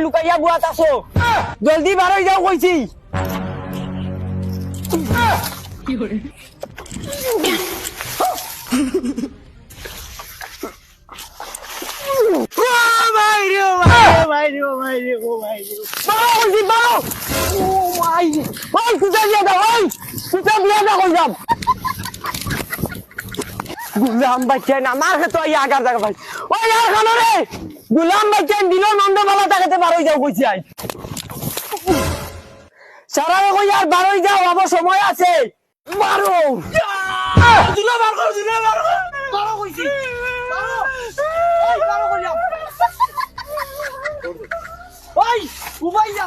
লুকাইয়া বুয়াত আছো জলদি বার হয়ে যাও কইছি গুলাম বাচ্চান আমার তো আগার জায়গা ভাই ওই আর খানো রে গুলাম বাচ্চান দিল নন্দবালা তাকাতে বার হয়ে যাও কইছি আই সারা কই আর বার হয়ে যাও আমার সময় আছে মারো দিল বার করো মারো কইছি মারো ওই মারো কইলাম ওই উবাই যা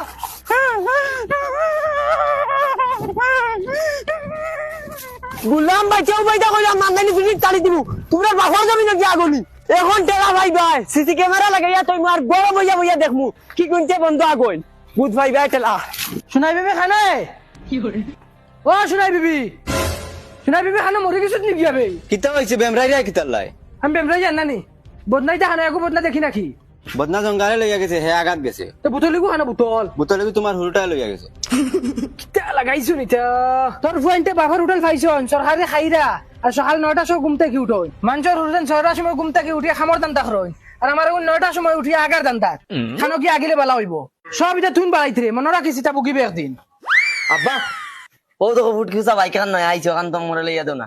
গুলাম বাচ্চা উবাইদা কইলাম মানদানি ফিনিট তালি দিব তোমরা বাফার জমি নাকি আগুনি এখন টেরা ভাই ভাই সিসি ক্যামেরা লাগাইয়া তুই মার গরম হইয়া বইয়া দেখমু কি কোনতে বন্ধ আগুন বুধ ভাই ভাই টেলা শুনাই বিবি খানে কি করে ও শুনাই বিবি খানে মরে গেছত নি বিয়াবে কিতা হইছে বেমরাইরা কিতা লাই আমি বেমরাই জান নানি বদনাই দেখা নাই বদনা দেখি নাকি বদনা জঙ্গালে লইয়া গেছে হে আগাত গেছে তো বুতলিগু খানা বুতল বোতলে তোমার হুলটা লইয়া গেছে কিতা লাগাইছো নিতা তোর ফুয়াইনতে বাফার হোটেল ফাইছন সরকারে খাইরা আর সকাল 9টার সময় ঘুম থেকে উঠোই মানুষের হোটেল 6টার সময় ঘুম থেকে উঠিয়ে খামর দান্তা খরই আর আমার 9টার সময় উঠিয়ে আগার দান্তা খানো কি আগিলে বালা হইব সব এটা তুন বাড়াইতে মনে রাখিস তা বুকিবে একদিন আব্বা ও তো ফুটকি উসা বাইক কান নয় আইছো কান তো মরে লইয়া দাও না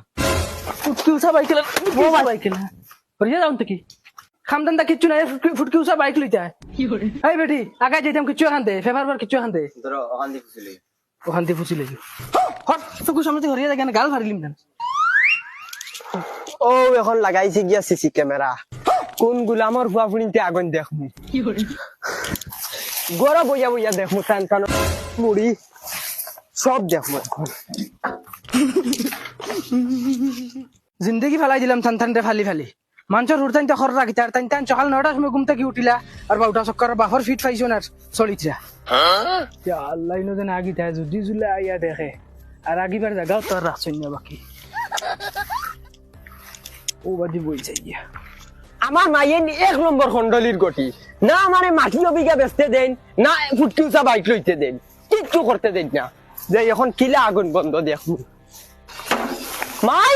ফুটকি উসা বাইকেলা ও বাইকেলা পরিয়া যাও কি খামদান্দা কিচ্ছু নাই ফুটকি উসা বাইক লইতা কি করে এই বেটি আগা যাইতাম কিচ্ছু খানতে ফেভার কিচ্ছু খানতে ধরো ওখান দিয়ে খুশি লই ওখান থেকে ফুসি লাগি হট চকু সামনে থেকে হরিয়া দেখেন গাল ফারিলিম না ও এখন লাগাইছে গিয়া সিসি ক্যামেরা কোন গুলামর ফুয়া ফুনিতে আগুন দেখমু কি করে গরম বইয়া বইয়া দেখমু টান টান মুড়ি সব দেখমু এখন জিন্দগি ফেলাই দিলাম থান থানতে ফালি ফালি মানুষের হুড়তান খর রাখি তার তান তান সকাল 9টার সময় ঘুম থেকে উঠিলা আর বাউটা চক্কর বাফর ফিট পাইছো না চলিতরা আল্লাহ ইনো দেন আগি তাই যদি জুলে আইয়া দেখে আর আগিবার জায়গাও তোর রাখছেন না বাকি ও বাদি বই যাইয়া আমার মাইয়ে 1 নম্বর খন্ডলির গটি না আমারে মাটি অবিঘা বেচতে দেন না ফুটকি উচা বাইক লইতে দেন কিচ্ছু করতে দেন না যে এখন কিলা আগুন বন্ধ দেখমু মাই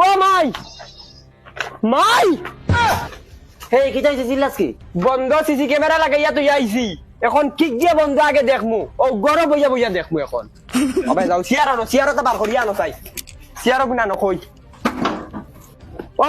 ও মাই মাই হে কি চাইছে জিল্লাস কি বন্ধ সিসি ক্যামেরা লাগাইয়া তুই আইছি এখন কিক দিয়ে বন্ধ আগে দেখমু ও গরম বইয়া বইয়া দেখমু এখন আবে যাও সিয়ারা বার করিয়া আনো চাই সিয়ারা গুনা নকই ও